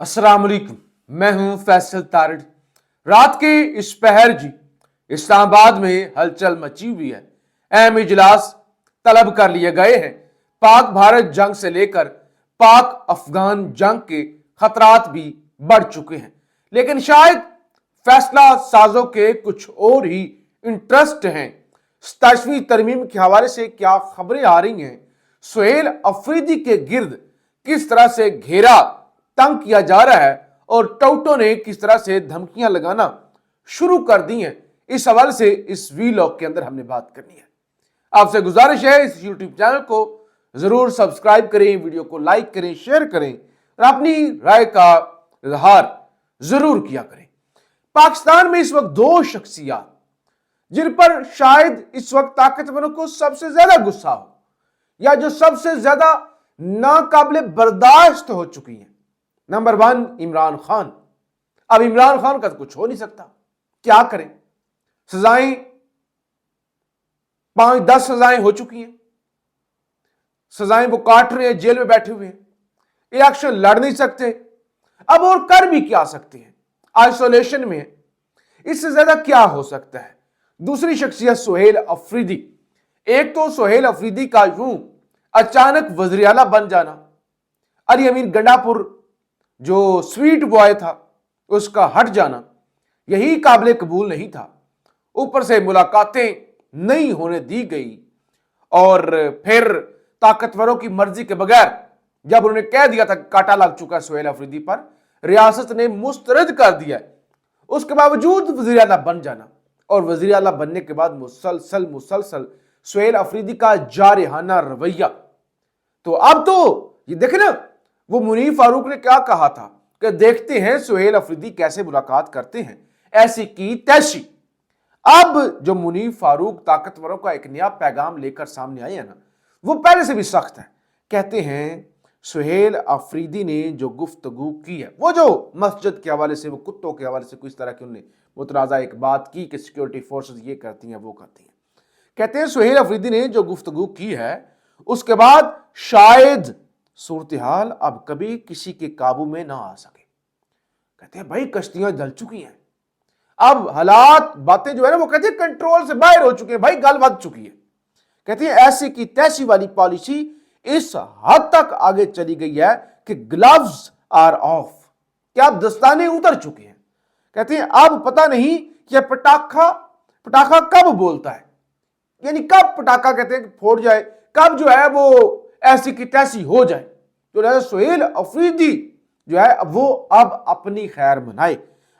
अस्सलाम वालेकुम। मैं हूं फैसल तारड़। रात के इस पहर जी इस्लामाबाद में हलचल मची हुई है। अहम इजलास तलब कर लिए गए हैं। पाक भारत जंग से लेकर पाक अफगान जंग के खतरात भी बढ़ चुके हैं, लेकिन शायद फैसला साजों के कुछ और ही इंटरेस्ट हैं। 27वीं तरमीम के हवाले से क्या खबरें आ रही हैं, सुहेल अफरीदी के गिर्द किस तरह से घेरा तंग किया जा रहा है और टाउटों ने किस तरह से धमकियां लगाना शुरू कर दी हैं, इस हवाले से इस वीलॉग के अंदर हमने बात करनी है। आपसे गुजारिश है इस यूट्यूब चैनल को जरूर सब्सक्राइब करें, वीडियो को लाइक करें, शेयर करें और अपनी राय का इजहार जरूर किया करें। पाकिस्तान में इस वक्त दो शख्सियात जिन पर शायद इस वक्त ताकतवरों को सबसे ज्यादा गुस्सा हो या जो सबसे ज्यादा नाकाबिले बर्दाश्त हो चुकी हैं। नंबर 1 इमरान खान। अब इमरान खान का तो कुछ हो नहीं सकता, क्या करें? सजाएं 5-10 सजाएं हो चुकी हैं, सजाएं वो काट रहे हैं, जेल में बैठे हुए हैं, इलेक्शन लड़ नहीं सकते। अब और कर भी क्या सकते हैं, आइसोलेशन में है, इससे ज्यादा क्या हो सकता है? दूसरी शख्सियत सुहेल अफरीदी। एक तो सुहेल अफरीदी का यूं अचानक वज़ीर आला बन जाना, अली अमीर गंडापुर जो स्वीट बॉय था उसका हट जाना, यही काबिल कबूल नहीं था। ऊपर से मुलाकातें नहीं होने दी गई और फिर ताकतवरों की मर्जी के बगैर जब उन्होंने कह दिया था काटा लग चुका सुहेल अफरीदी पर, रियासत ने मुस्तरद कर दिया। उसके बावजूद वज़ीर आला बन जाना और वज़ीर आला बनने के बाद मुसलसल सुहेल अफरीदी का जारहाना रवैया। तो अब तो ये देखे ना, वो मुनीर फारूक ने क्या कहा था कि देखते हैं सुहेल अफरीदी कैसे मुलाकात करते हैं, ऐसी की तैसी। अब जो मुनीर फारूक ताकतवरों का एक नया पैगाम लेकर सामने आए हैं ना, वो पहले से भी सख्त है। कहते हैं सुहेल अफरीदी ने जो गुफ्तगू की है, वो जो मस्जिद के हवाले से, वो कुत्तों के हवाले से कुछ तरह की उन्होंने मुतराजा एक बात की कि सिक्योरिटी फोर्सेस ये करती हैं वो करती हैं। कहते हैं सुहेल अफरीदी ने जो गुफ्तगू की है उसके बाद शायद सूरत हाल अब कभी किसी के काबू में ना आ सके। कहते हैं भाई कश्तियां जल चुकी हैं, अब हालात बातें जो है ना वो कहते हैं कंट्रोल से बाहर हो चुके हैं, भाई गल बच चुकी है। कहते हैं ऐसी की तैसी वाली पॉलिसी इस हद तक आगे चली गई है कि ग्लव्स आर ऑफ, क्या अब दस्ताने उतर चुके हैं। कहते हैं अब पता नहीं कि पटाखा कब बोलता है, यानी कब पटाखा कहते हैं फोड़ जाए, कब जो है वो ऐसी की तैसी हो जाए। तो सुहेल अफरीदी जो है वो अब अपनी खैर मनाए।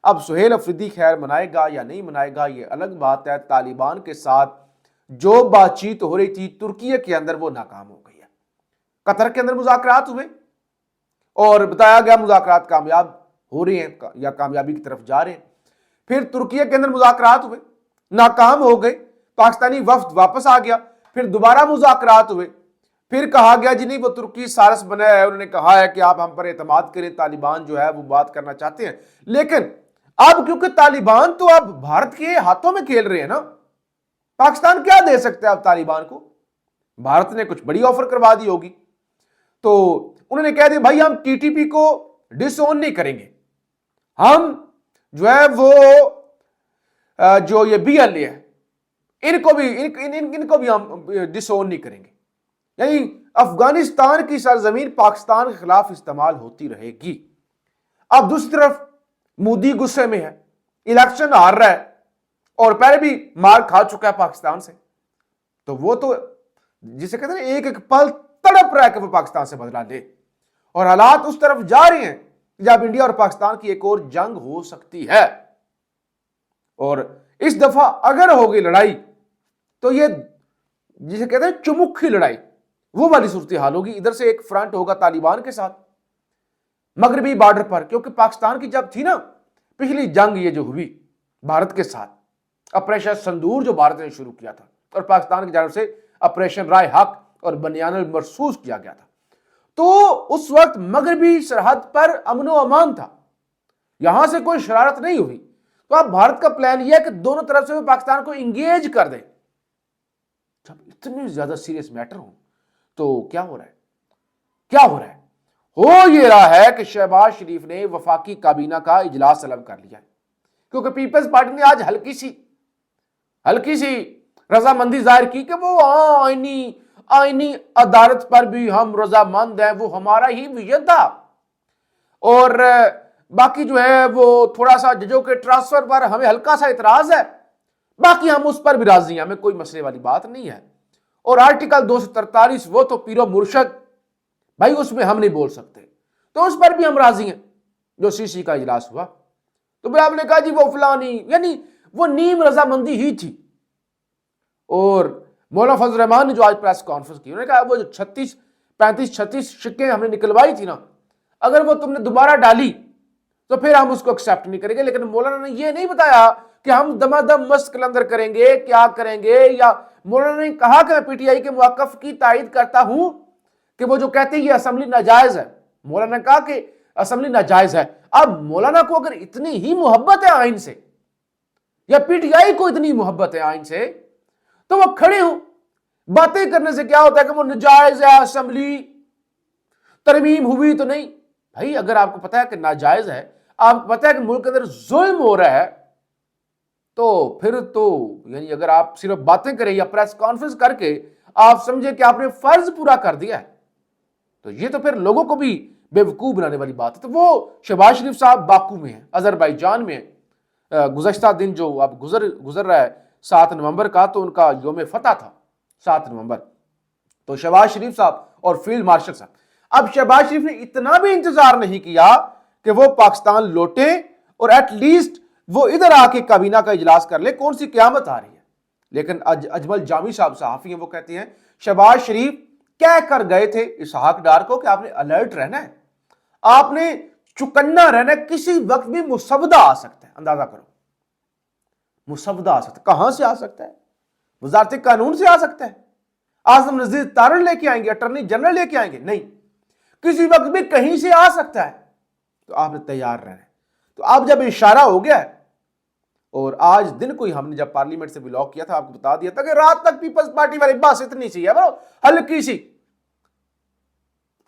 अब सुहेल अफरीदी खैर मनाएगा या नहीं मनाएगा ये अलग बात है। तालिबान के साथ जो बातचीत हो रही थी तुर्की के अंदर वो नाकाम हो गई है। कतर के अंदर मुज़ाकरात हुए और बताया गया मुज़ाकरात कामयाब हो रहे हैं या कामयाबी की तरफ जा रहे हैं। फिर तुर्की के अंदर मुज़ाकरात हुए, नाकाम हो गए, पाकिस्तानी वफ्द वापस आ गया। फिर दोबारा मुज़ाकरात हुए, फिर कहा गया जी नहीं वो तुर्की सारस बना है, उन्होंने कहा है कि आप हम पर एतमाद करें, तालिबान जो है वो बात करना चाहते हैं। लेकिन अब क्योंकि तालिबान तो अब भारत के हाथों में खेल रहे हैं ना, पाकिस्तान क्या दे सकते हैं अब तालिबान को? भारत ने कुछ बड़ी ऑफर करवा दी होगी, तो उन्होंने कह दिया भाई हम टीटीपी को डिसओन नहीं करेंगे, हम जो है वो जो ये बीएलए है इनको भी हम डिसओन नहीं करेंगे। यानी अफगानिस्तान की सरजमीन पाकिस्तान के खिलाफ इस्तेमाल होती रहेगी। अब दूसरी तरफ मोदी गुस्से में है, इलेक्शन हार रहा है और पहले भी मार खा चुका है पाकिस्तान से, तो वो तो जिसे कहते हैं एक एक पल तड़प रहा है कि वो पाकिस्तान से बदला ले। और हालात उस तरफ जा रहे हैं जब इंडिया और पाकिस्तान की एक और जंग हो सकती है। और इस दफा अगर होगी लड़ाई तो ये जिसे कहते हैं चुमुखी लड़ाई, वो वाली सूरत हाल होगी। इधर से एक फ्रंट होगा तालिबान के साथ मगरबी बॉर्डर पर, क्योंकि पाकिस्तान की जब थी ना पिछली जंग ये जो हुई भारत के साथ, ऑपरेशन संदूर जो भारत ने शुरू किया था और पाकिस्तान की जानब से ऑपरेशन राय हक और बनियानुल मरसूस किया गया था, तो उस वक्त मगरबी सरहद पर अमन व अमान था, यहां से कोई शरारत नहीं हुई। तो अब भारत का प्लान यह है कि दोनों तरफ से वो पाकिस्तान को इंगेज कर दे। जब इतने ज्यादा सीरियस मैटर हो तो क्या हो रहा है, हो ये रहा है कि शहबाज शरीफ ने वफाकी काबीना का इजलास तलब कर लिया है, क्योंकि पीपल्स पार्टी ने आज हल्की सी रजामंदी जाहिर की कि वो आईनी अदालत पर भी हम रजामंद हैं, वो हमारा ही विजन था। और बाकी जो है वो थोड़ा सा जजों के ट्रांसफर पर हमें हल्का सा इतराज है, बाकी हम उस पर भी राजी हैं, हमें कोई मसले वाली बात नहीं है। और आर्टिकल 243 वो तो पीरो मुर्शद भाई, उसमें हम नहीं बोल सकते, तो उस पर भी हम राजी हैं। जो सीसी का इजलास हुआ तो भाई आपने कहा जी वो फलानी, यानी वो नीम रजामंदी ही थी। और मौलाना फजल रहमान ने जो आज प्रेस कॉन्फ्रेंस की, उन्होंने कहा वो जो 35-36 शिक्के हमने निकलवाई थी ना, अगर वो तुमने दोबारा डाली तो फिर हम उसको एक्सेप्ट नहीं करेंगे। लेकिन मौलाना ने ये नहीं बताया कि हम दमादम मस्त कलंदर करेंगे, क्या करेंगे, या मौलाना ने कहा कि मैं पीटीआई के मुआक्कफ की तायद करता हूं कि वो जो कहते हैं ये असेंबली नाजायज है। मौलाना ने कहा कि असेंबली नाजायज है। अब मौलाना को अगर इतनी ही मोहब्बत है आइन से, या पीटीआई को इतनी मोहब्बत है आइन से, तो वो खड़े हो, बातें करने से क्या होता है कि वो नाजायज है, असेंबली तरमीम हुई तो नहीं। भाई अगर आपको पता है कि नाजायज है, आपको पता है कि मुल्क के अंदर जुल्म हो रहा है, तो फिर तो यानी अगर आप सिर्फ बातें करें या प्रेस कॉन्फ्रेंस करके आप समझे कि आपने फर्ज पूरा कर दिया है, तो ये तो फिर लोगों को भी बेवकूफ बनाने वाली बात है। तो वो शहबाज शरीफ साहब बाकू में है, अजरबैजान में है। गुज़श्ता दिन जो अब गुजर रहा है 7 नवंबर का, तो उनका योम फतह था 7 नवंबर। तो शहबाज शरीफ साहब और फील्ड मार्शल साहब, अब शहबाज शरीफ ने इतना भी इंतजार नहीं किया कि वो पाकिस्तान लौटे और एटलीस्ट वो इधर आके काबीना का इजलास कर ले, कौन सी क्यामत आ रही है। लेकिन अजमल जामी साहब सहाफी हैं, वो कहते हैं शहबाज शरीफ कह कर गए थे इसहाक डार को कि आपने अलर्ट रहना है, आपने चुकन्ना रहना है, किसी वक्त भी मुसवदा आ सकता है। अंदाजा करो, मुसवदा आ सकता है, कहां से आ सकता है? वजारत कानून से आ सकता है, आजम नजीर तारण लेके आएंगे, अटॉर्नी जनरल लेके आएंगे? नहीं, किसी वक्त भी कहीं से आ सकता है, तो आपने तैयार रहना है। तो अब जब इशारा हो गया, और आज दिन को ही हमने जब पार्लियामेंट से ब्लॉक किया था, आपको बता दिया था कि रात तक पीपल्स पार्टी वाली बस इतनी सी है,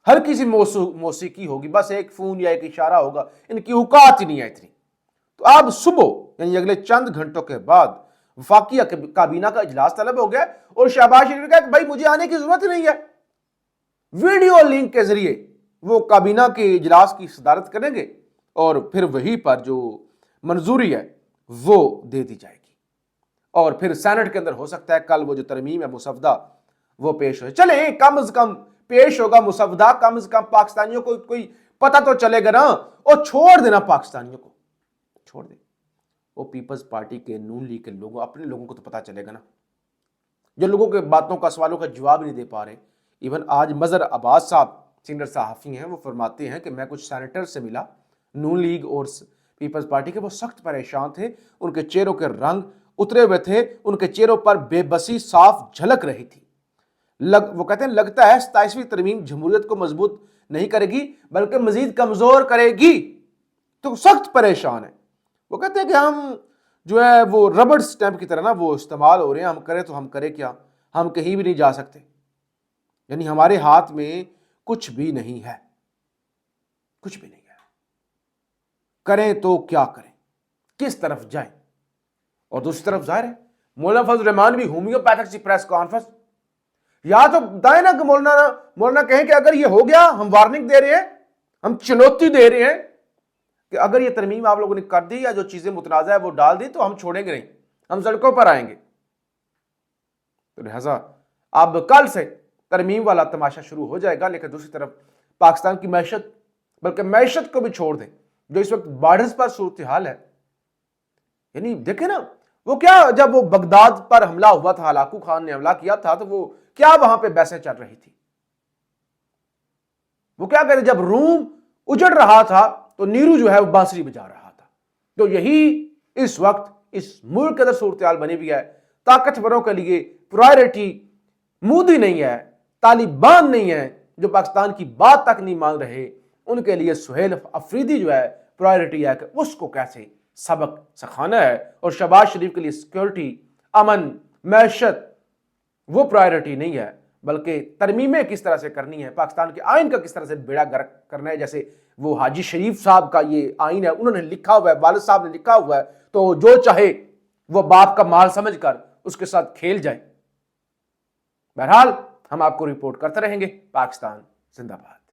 हल्की सी मौसीकी होगी, बस एक फोन या एक इशारा होगा, इनकी औकात ही नहीं है इतनी। तो अब सुबह यानी अगले चंद घंटों के बाद वफाकी काबीना का इजलास तलब हो गया, और शहबाज शरीफ ने कहा कि भाई मुझे आने की जरूरत ही नहीं है, वीडियो लिंक के जरिए वो काबीना के इजलास की सदारत करेंगे, और फिर वहीं पर जो मंजूरी है वो दे दी जाएगी, और फिर सेनेट के अंदर हो सकता है कल वो जो तरमीम है मुसवदा वो पेश हो। चले कम से कम पेश होगा मुसवदा, कम से कम पाकिस्तानियों को कोई पता तो चलेगा ना। और छोड़ देना, पाकिस्तानियों को छोड़ दे, वो पीपल्स पार्टी के नून लीग के लोगों, अपने लोगों को तो पता चलेगा ना, जो लोगों के बातों का सवालों का जवाब नहीं दे पा रहे। इवन आज मजहर अब्बास साहब सीनियर सहाफ़ी हैं, वो फरमाते हैं कि मैं कुछ सेनेटर से मिला नून लीग और पीपल्स पार्टी के, वो सख्त परेशान थे, उनके चेहरों के रंग उतरे हुए थे, उनके चेहरों पर बेबसी साफ झलक रही थी। वो कहते हैं लगता है 27वीं तरमीम जमहूरियत को मजबूत नहीं करेगी बल्कि मजीद कमजोर करेगी। तो सख्त परेशान है। वो कहते हैं कि हम जो है वो रबड़ स्टैंप की तरह ना वो इस्तेमाल हो रहे हैं, हम करें तो हम करें क्या, हम कहीं भी नहीं जा सकते, यानी हमारे हाथ में कुछ भी नहीं है, कुछ भी नहीं है, करें तो क्या करें, किस तरफ जाएं। और दूसरी तरफ जाहिर है मौलाना फजल रहमान भी होम्योपैथिक सी प्रेस कॉन्फ्रेंस, या तो बताए ना कि मौलाना कहें कि अगर ये हो गया, हम वार्निंग दे रहे हैं, हम चुनौती दे रहे हैं कि अगर ये तरमीम आप लोगों ने कर दी या जो चीजें मुतनाज़ा है वो डाल दी तो हम छोड़ेंगे नहीं, हम सड़कों पर आएंगे। तो लिहाजा अब कल से तरमीम वाला तमाशा शुरू हो जाएगा। लेकिन दूसरी तरफ पाकिस्तान की मैशत, बल्कि मैशत को भी छोड़ दें, जो इस वक्त बॉर्डर्स पर सूरत हाल है, यानी देखे ना वो क्या, जब वो बगदाद पर हमला हुआ था, हलाकू खान ने हमला किया था, तो वो क्या वहां पे बहसें चल रही थी, वो क्या कहते, जब रूम उजड़ रहा था तो नीरू जो है वो बांसुरी बजा रहा था। तो यही इस वक्त इस मुल्क के अंदर सूरत हाल बनी हुई है। ताकतवरों के लिए प्रायोरिटी मोदी नहीं है, तालिबान नहीं है, जो पाकिस्तान की बात तक नहीं मान रहे, उनके लिए सुहेल अफरीदी जो है प्रायोरिटी है कि उसको कैसे सबक सिखाना है। और शहबाज शरीफ के लिए सिक्योरिटी, अमन, मैशत वो प्रायोरिटी नहीं है, بلکہ ترمیمیں کس طرح سے کرنی ہے، پاکستان کے آئین کا کس طرح سے بیڑا غرق کرنا ہے. جیسے وہ حاجی شریف صاحب کا یہ آئین ہے، انہوں نے لکھا ہوا ہے، والد صاحب نے لکھا ہوا ہے، تو جو چاہے وہ باپ کا مال سمجھ کر اس کے ساتھ کھیل جائے. بہرحال ہم آپ کو رپورٹ کرتے رہیں گے. پاکستان زندہ باد.